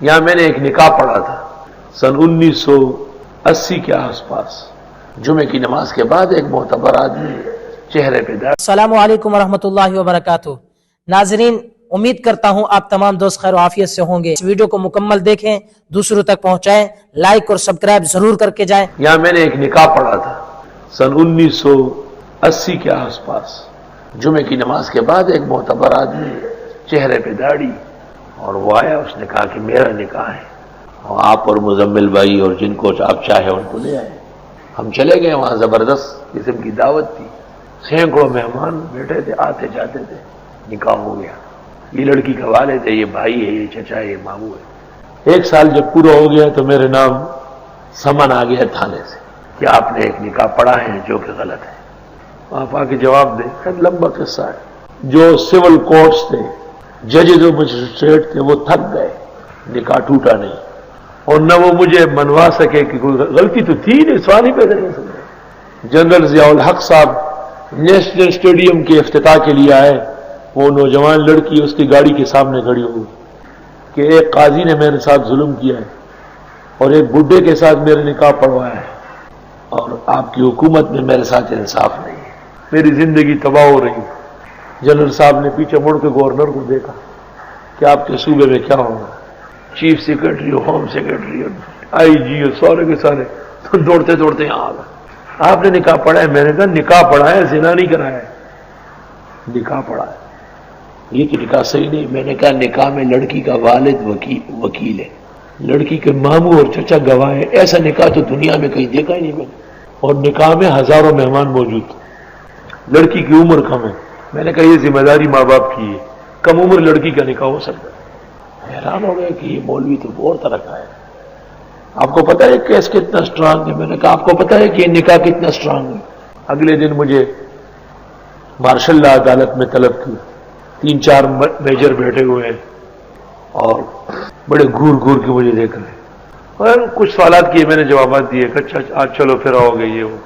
یہاں میں نے ایک نکاح پڑھا تھا سن 1980 کے آس پاس، جمعے کی نماز کے بعد ایک معتبر آدمی چہرے پہ داڑھی۔ السلام علیکم ورحمۃ اللہ وبرکاتہ۔ ناظرین، امید کرتا ہوں آپ تمام دوست خیر و عافیت سے ہوں گے۔ اس ویڈیو کو مکمل دیکھیں، دوسروں تک پہنچائیں، لائک اور سبسکرائب ضرور کر کے جائیں۔ یہاں میں نے ایک نکاح پڑھا تھا سن 1980 کے آس پاس، جمعے کی نماز کے بعد ایک معتبر آدمی چہرے پہ داڑھی، اور وہ آیا، اس نے کہا کہ میرا نکاح ہے، اور آپ اور مزمل بھائی اور جن کو آپ چاہے ان کو لے آئے۔ ہم چلے گئے، وہاں زبردست قسم کی دعوت تھی، سینکڑوں مہمان بیٹھے تھے، آتے جاتے تھے۔ نکاح ہو گیا، یہ لڑکی کا والد ہے، یہ بھائی ہے، یہ چچا ہے، یہ ماموں ہے۔ 1 سال جب پورا ہو گیا تو میرے نام سمن آ گیا تھانے سے کہ آپ نے ایک نکاح پڑھا ہے جو کہ غلط ہے۔ آپ آ کے جواب دیں، لمبا قصہ ہے۔ جو سول کورٹس تھے، ججز اور مجسٹریٹ تھے، وہ تھک گئے، نکاح ٹوٹا نہیں، اور نہ وہ مجھے منوا سکے کہ کوئی غلطی تو تھی نہیں، سوال ہی پیدا نہیں سکتے۔ جنرل ضیاء الحق صاحب نیشنل اسٹیڈیم کے افتتاح کے لیے آئے، وہ نوجوان لڑکی اس کی گاڑی کے سامنے کھڑی ہوئی کہ ایک قاضی نے میرے ساتھ ظلم کیا ہے اور ایک بڈھے کے ساتھ میرے نکاح پڑھوایا ہے، اور آپ کی حکومت میں میرے ساتھ انصاف نہیں ہے، میری زندگی تباہ ہو رہی ہے۔ جنرل صاحب نے پیچھے مڑ کے گورنر کو دیکھا کہ آپ کے صوبے میں کیا ہوگا۔ چیف سیکرٹری، ہوم سیکرٹری، آئی جی اور سارے کے سارے دوڑتے دوڑتے یہاں آ گئے۔ آپ نے نکاح پڑھا ہے؟ میں نے کہا نکاح پڑھا ہے، زنا نہیں کرایا ہے، نکاح پڑھا ہے۔ یہ کہ نکاح صحیح نہیں۔ میں نے کہا نکاح میں لڑکی کا والد وکیل ہے، لڑکی کے ماموں اور چچا گواہ ہے، ایسا نکاح تو دنیا میں کہیں دیکھا ہی نہیں میں نے، اور نکاح میں ہزاروں مہمان موجود تھے، لڑکی کی عمر کم ہے۔ میں نے کہا یہ ذمہ داری ماں باپ کی ہے، کم عمر لڑکی کا نکاح ہو سکتا ہے۔ حیران ہو گئے کہ یہ مولوی تو بہت طرح کا ہے، آپ کو پتا ہے کیس کتنا سٹرانگ ہے؟ میں نے کہا آپ کو پتا ہے کہ یہ نکاح کتنا سٹرانگ ہے؟ اگلے دن مجھے مارشل لا عدالت میں طلب کی، 3-4 میجر بیٹھے ہوئے ہیں اور بڑے گھور گھور کے مجھے دیکھ رہے ہیں، اور کچھ سوالات کیے، میں نے جوابات دیے کہ اچھا آج چلو پھر آؤ گے یہ وہ۔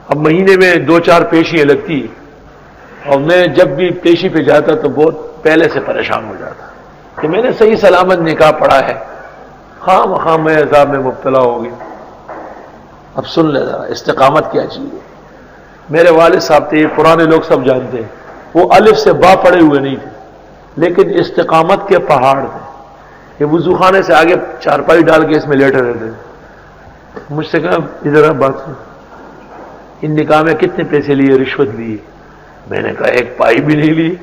اب مہینے میں 2-4 پیشیاں لگتی، اور میں جب بھی پیشی پہ جاتا تو بہت پہلے سے پریشان ہو جاتا کہ میں نے صحیح سلامت نکاح پڑھا ہے، خواہ میں عذاب میں مبتلا ہو گیا۔ اب سن لے ذرا استقامت کیا چیز ہے۔ میرے والد صاحب تھے، یہ پرانے لوگ سب جانتے ہیں، وہ الف سے با پڑے ہوئے نہیں تھے، لیکن استقامت کے پہاڑ تھے۔ یہ وضو خانے سے آگے چارپائی ڈال کے اس میں لیٹے رہتے تھے۔ مجھ سے کہا ادھر آپ بات سن، ان نکاح میں کتنے پیسے لیے، رشوت لی؟ میں نے کہا 1 پائی بھی نہیں لی۔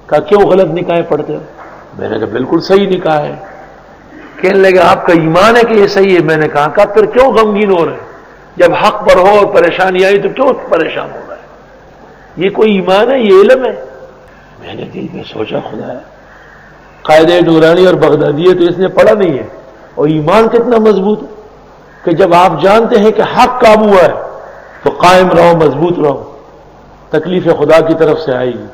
کہا کیوں غلط نکاح پڑھتے ہو؟ میں نے کہا بالکل صحیح نکاح ہے۔ کہنے لگے آپ کا ایمان ہے کہ یہ صحیح ہے؟ میں نے کہا پھر کیوں غمگین ہو رہے ہیں؟ جب حق پر ہو اور پریشانی آئی تو کیوں پریشان ہو رہا ہے؟ یہ کوئی ایمان ہے؟ یہ علم ہے؟ میں نے دل میں سوچا خدا ہے، قاعدہ نورانی اور بغدادی ہے تو اس نے پڑھا نہیں ہے، اور ایمان کتنا مضبوط ہے کہ جب آپ جانتے ہیں کہ حق قابو ہے تو قائم رہو، مضبوط رہو، تکلیف خدا کی طرف سے آئے گی،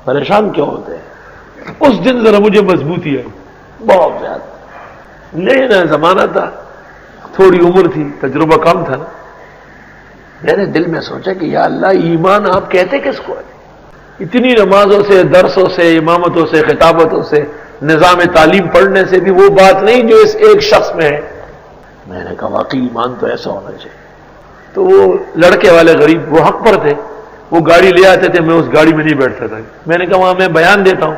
پریشان کیوں ہوتے ہیں؟ اس دن ذرا مجھے مضبوطی ہے بہت زیادہ، لینا زمانہ تھا، تھوڑی عمر تھی، تجربہ کم تھا نا۔ میں نے دل میں سوچا کہ یا اللہ، ایمان آپ کہتے کس کو ہے؟ اتنی نمازوں سے، درسوں سے، امامتوں سے، خطابتوں سے، نظام تعلیم پڑھنے سے بھی وہ بات نہیں جو اس ایک شخص میں ہے۔ میں نے کہا واقعی ایمان تو ایسا ہونا چاہیے۔ تو وہ لڑکے والے غریب وہ حق پر تھے، وہ گاڑی لے آتے تھے، میں اس گاڑی میں نہیں بیٹھتا تھا۔ میں نے کہا وہاں میں بیان دیتا ہوں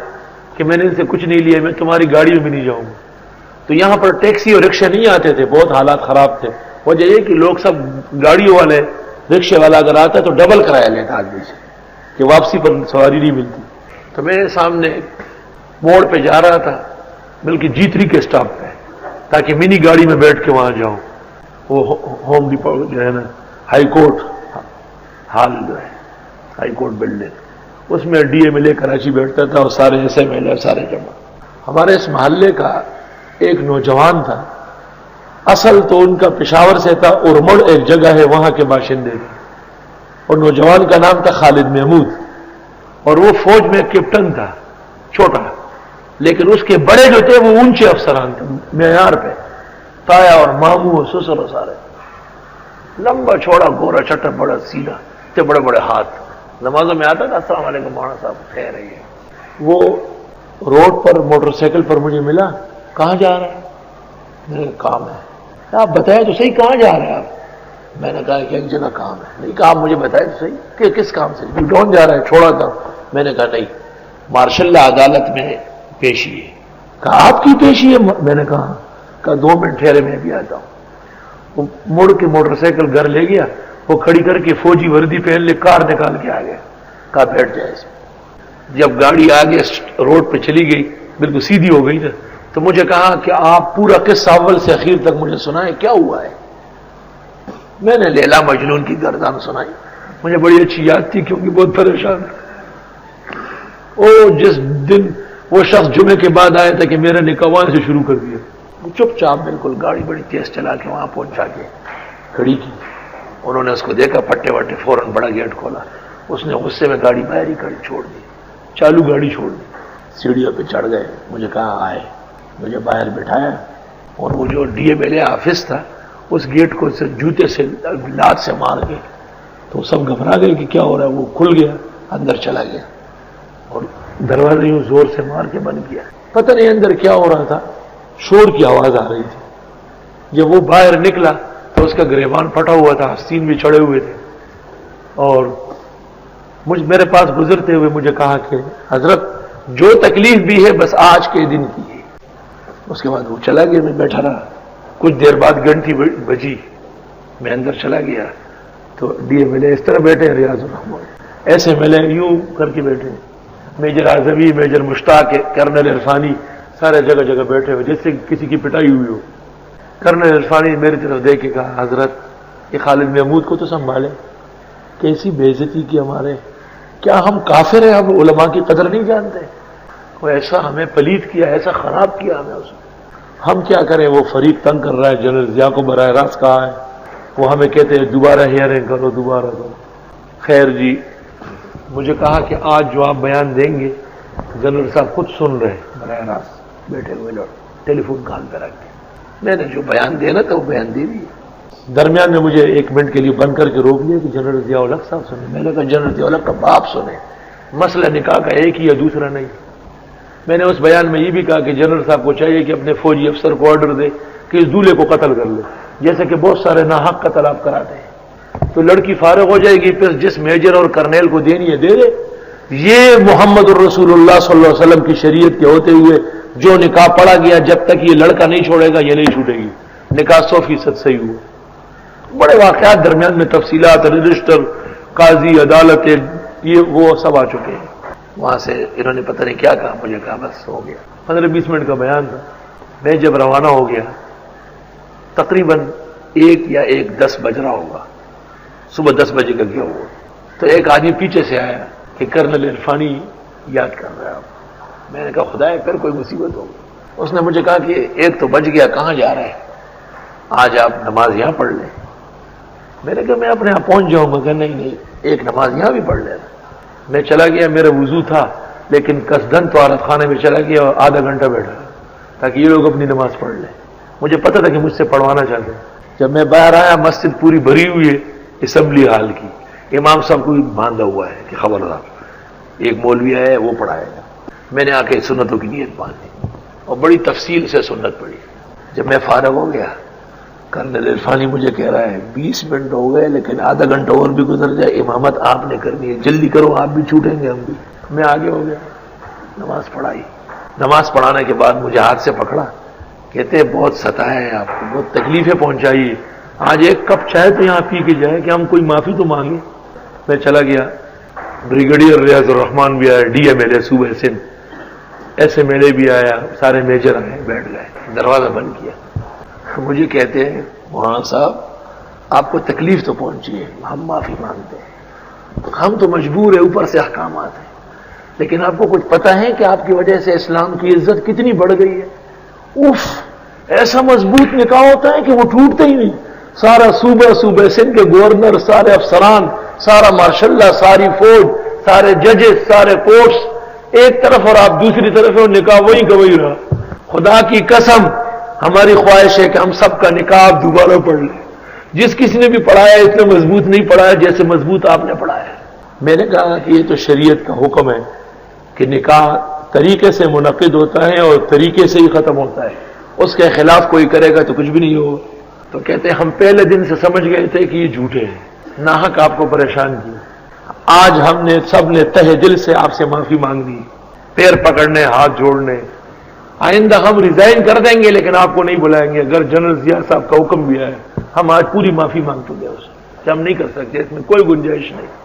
کہ میں نے ان سے کچھ نہیں لیا، میں تمہاری گاڑی میں بھی نہیں جاؤں گا۔ تو یہاں پر ٹیکسی اور رکشے نہیں آتے تھے، بہت حالات خراب تھے۔ وجہ یہ کہ لوگ سب گاڑیوں والے، رکشے والا اگر آتا تو ڈبل کرایہ لیتا آدمی سے کہ واپسی پر سواری نہیں ملتی۔ تو میرے سامنے موڑ پہ جا رہا تھا، بلکہ G3 کے سٹاپ پہ، تاکہ منی گاڑی میں بیٹھ کے وہاں جاؤں۔ وہ ہوم ڈپو جو ہے نا، ہائی کورٹ ہال جو ہے، ہائی کورٹ بلڈنگ، اس میں D M L A Karachi بیٹھتا تھا اور سارے ایس ایم ایل اے سارے جمع۔ ہمارے اس محلے کا ایک نوجوان تھا، اصل تو ان کا پشاور سے تھا، ارمڑ ایک جگہ ہے وہاں کے باشندے تھے، اور نوجوان کا نام تھا خالد محمود، اور وہ فوج میں کیپٹن تھا، چھوٹا، لیکن اس کے بڑے جو تھے وہ اونچے افسران تھے، معیار پہ، تایا اور ماموں اور سسر اور سارے، لمبا چھوڑا گورا چٹا بڑا سیدھا، اتنے بڑے بڑے ہاتھ، نمازوں میں آتا تھا السلام علیکم مولانا صاحب خیر ہے۔ وہ روڈ پر موٹر سائیکل پر مجھے ملا. کہاں جا رہا ہے؟ میں نے کہا کام ہے. آپ بتائیں تو صحیح کہاں جا رہے ہیں آپ؟ میں نے کہا کہ ایک جگہ کام ہے. نہیں کہا آپ مجھے بتائیں تو صحیح کہ کس کام سے. ڈون جا رہا ہے, چھوڑا تھا. میں نے کہا نہیں, مارشل لا عدالت میں پیشی ہے. کہا آپ کی پیشی ہے؟ میں نے کہا 2 منٹ ٹھہرے میں بھی آتا ہوں. وہ مڑ کے موٹر سائیکل گھر لے گیا, وہ کھڑی کر کے فوجی وردی پہن لے کار نکال کے آ گیا. کہا بیٹھ جائے اس میں. جب گاڑی آگے روڈ پہ چلی گئی, بالکل سیدھی ہو گئی نا, تو مجھے کہا کہ آپ پورا قصہ اول سے اخیر تک مجھے سنائیں, کیا ہوا ہے. میں نے لیلا مجنون کی گردان سنائی. مجھے بڑی اچھی یاد تھی کیونکہ بہت پریشان تھا. جس دن وہ شخص جمعے کے بعد آیا تھا کہ میرا نکاح وہاں سے شروع کر دیا. چپ چاپ بالکل گاڑی بڑی تیز چلا کے وہاں پہنچا کے کھڑی کی. انہوں نے اس کو دیکھا, پٹے وٹے, فوراً بڑا گیٹ کھولا. اس نے غصے میں گاڑی باہر ہی کھڑی چھوڑ دی, چالو گاڑی چھوڑ دی. سیڑھیوں پہ چڑھ گئے. مجھے کہا آئے, مجھے باہر بٹھایا, اور وہ جو D M L A office تھا اس گیٹ کو جوتے سے لات سے مار کے, تو سب گھبرا گئے کہ کیا ہو رہا ہے. وہ کھل گیا, اندر چلا گیا, اور دروازے یوں زور سے مار کے بند کیا. پتہ نہیں اندر کیا ہو رہا تھا, شور کی آواز آ رہی تھی. جب وہ باہر نکلا تو اس کا گریبان پھٹا ہوا تھا, آستین بھی چڑھے ہوئے تھے, اور میرے پاس گزرتے ہوئے مجھے کہا کہ حضرت جو تکلیف بھی ہے بس آج کے دن کی ہے. اس کے بعد وہ چلا گیا. میں بیٹھا رہا. کچھ دیر بعد گھنٹی بجی, میں اندر چلا گیا تو ڈی ایم ایل اے اس طرح بیٹھے, ریاض الرحمان ایسے ملے یوں کر کے بیٹھے, میجر اعظمی, میجر مشتاق, کرنل عرفانی, سارے جگہ جگہ بیٹھے ہوئے جیسے کسی کی پٹائی ہوئی ہو. کرنل عرفانی میری طرف دیکھ کے کہا حضرت یہ خالد محمود کو تو سنبھالے, کیسی بے عزتی کی ہمارے. کیا ہم کافر ہیں؟ ہم علماء کی قدر نہیں جانتے؟ وہ ایسا ہمیں پلید کیا, ایسا خراب کیا ہمیں اس نے. ہم کیا کریں؟ وہ فریق تنگ کر رہا ہے, جنرل ضیاء کو براہ راست کہا ہے, وہ ہمیں کہتے ہیں دوبارہ ہیئرنگ کرو, دوبارہ کرو. خیر جی, مجھے کہا کہ آج جو آپ بیان دیں گے جنرل صاحب خود سن رہے براہ راست بیٹھے ہوئے لوگ, ٹیلی فون کان پہ رکھ کے. میں نے جو بیان دینا تھا وہ بیان دے دیا. درمیان میں مجھے 1 منٹ کے لیے بند کر کے روک لیا کہ جنرل ضیاء الحق صاحب سنیں. میں نے کہا جنرل ضیاء الحق کا باپ سنیں, مسئلہ نکاح کا ایک ہی ہے, دوسرا نہیں. میں نے اس بیان میں یہ بھی کہا کہ جنرل صاحب کو چاہیے کہ اپنے فوجی افسر کو آرڈر دے کہ اس دولہے کو قتل کر لے, جیسے کہ بہت سارے ناحق قتل آپ کراتے ہیں. تو لڑکی فارغ ہو جائے گی, پھر جس میجر اور کرنیل کو دینی ہے دے دے. یہ محمد الرسول اللہ صلی اللہ علیہ وسلم کی شریعت کے ہوتے ہوئے جو نکاح پڑا گیا, جب تک یہ لڑکا نہیں چھوڑے گا یہ نہیں چھوٹے گی. نکاح 100% صحیح ہوا. بڑے واقعات درمیان میں, تفصیلات, رجسٹر, قاضی, عدالتیں, یہ وہ سب آ چکے ہیں. وہاں سے انہوں نے پتہ نہیں کیا کہا, مجھے کہا بس ہو گیا. 15-20 منٹ کا بیان تھا. میں جب روانہ ہو گیا تقریباً 1 یا 1:10 بج رہا ہوگا, صبح 10 بجے کا گیا ہوا. تو ایک آدمی پیچھے سے آیا کہ کرنل عرفانی یاد کر رہا ہے آپ. میں نے کہا خدایا پھر کوئی مصیبت ہوگی. اس نے مجھے کہا کہ 1 تو بج گیا, کہاں جا رہا ہے, آج آپ نماز یہاں پڑھ لیں. میں نے کہا میں اپنے یہاں پہنچ جاؤں گا. کہ نہیں, ایک نماز یہاں بھی پڑھ لینا. میں چلا گیا, میرا وضو تھا لیکن قصدن تو عورت خانے میں چلا گیا اور آدھا گھنٹہ بیٹھا تاکہ یہ لوگ اپنی نماز پڑھ لیں. مجھے پتا تھا کہ مجھ سے پڑھوانا چاہتے ہیں. جب میں باہر آیا, مسجد پوری بھری ہوئی ہے, اسمبلی ہال کی. امام صاحب کو بھی باندھا ہوا ہے کہ خبردار, ایک مولوی آیا ہے وہ پڑھائے گا. میں نے آ کے سنتوں کی نیت باندھی اور بڑی تفصیل سے سنت پڑھی. جب میں فارغ ہو گیا, کرنل عرفانی مجھے کہہ رہا ہے 20 منٹ ہو گئے لیکن آدھا گھنٹہ اور بھی گزر جائے, امامت آپ نے کرنی ہے, جلدی کرو, آپ بھی چھوٹیں گے, ہم بھی. میں آگے ہو گیا, نماز پڑھائی. نماز پڑھانے کے بعد مجھے ہاتھ سے پکڑا, کہتے ہیں بہت ستایا ہے آپ کو, بہت تکلیفیں پہنچائی, آج 1 کپ چائے تو یہاں پی کے جائے کہ ہم کوئی معافی تو مانگے. میں چلا گیا. بریگیڈیئر ریاض الرحمان بھی آیا, ڈی ایم ایل اے صوبہ Sindh, S M L A بھی آیا, سارے میجر آئے, بیٹھ گئے, دروازہ بند کیا. مجھے کہتے ہیں مولانا صاحب آپ کو تکلیف تو پہنچی ہے, ہم معافی مانگتے ہیں, ہم تو مجبور ہیں, اوپر سے احکامات ہیں, لیکن آپ کو کچھ پتہ ہے کہ آپ کی وجہ سے اسلام کی عزت کتنی بڑھ گئی ہے. اف, ایسا مضبوط نکاح ہوتا ہے کہ وہ ٹوٹتے ہی نہیں. سارا صوبہ سندھ کے گورنر, سارے افسران, سارا ماشاء اللہ, ساری فوج, سارے ججز, سارے کورٹس ایک طرف اور آپ دوسری طرف, اور نکاح وہی کا وہی رہا. خدا کی قسم ہماری خواہش ہے کہ ہم سب کا نکاح دوبارہ پڑھ لیں. جس کسی نے بھی پڑھایا اتنا مضبوط نہیں پڑھایا جیسے مضبوط آپ نے پڑھایا ہے. میں نے کہا کہ یہ تو شریعت کا حکم ہے کہ نکاح طریقے سے منعقد ہوتا ہے اور طریقے سے ہی ختم ہوتا ہے، اس کے خلاف کوئی کرے گا تو کچھ بھی نہیں ہوگا۔ تو کہتے ہیں ہم پہلے دن سے سمجھ گئے تھے کہ یہ جھوٹے ہیں، ناحق آپ کو پریشان کیا۔ آج ہم نے سب نے تہ دل سے آپ سے معافی مانگنی، پیر پکڑنے، ہاتھ جوڑنے۔ آئندہ ہم ریزائن کر دیں گے لیکن آپ کو نہیں بلائیں گے، اگر جنرل ضیاء صاحب کا حکم بھی آئے۔ ہم آج پوری معافی مانگتے ہیں اس سے کہ ہم نہیں کر سکتے، اس میں کوئی گنجائش نہیں۔